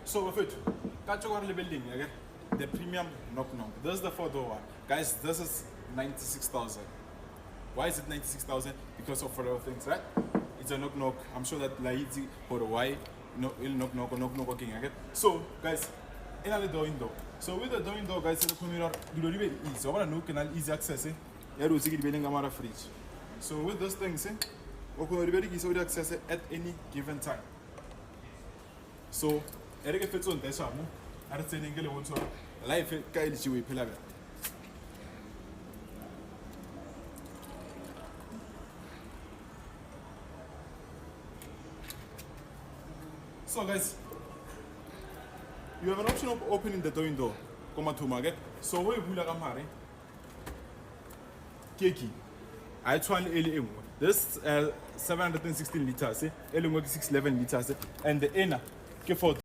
So with it, category building, okay? The premium knock. This is the 4-door one. Guys, this is 96,000. Why is it 96,000? Because of a lot of things, right? It's a knock. I'm sure that Laiti or why no il knock working, okay? So guys, in the door window. So with the door window, guys, the computer do really easy. So I want to know can easy access. Yeah, we see building a fridge. So with those things, we can really easy access it at any given time. So every fits on this one. I don't think you want to life Kyle Chiwi Pilaga. So guys, you have an option of opening the door window. Come to market. So we will have a Keki. I try this 716 liters, 611 liters, and the inner.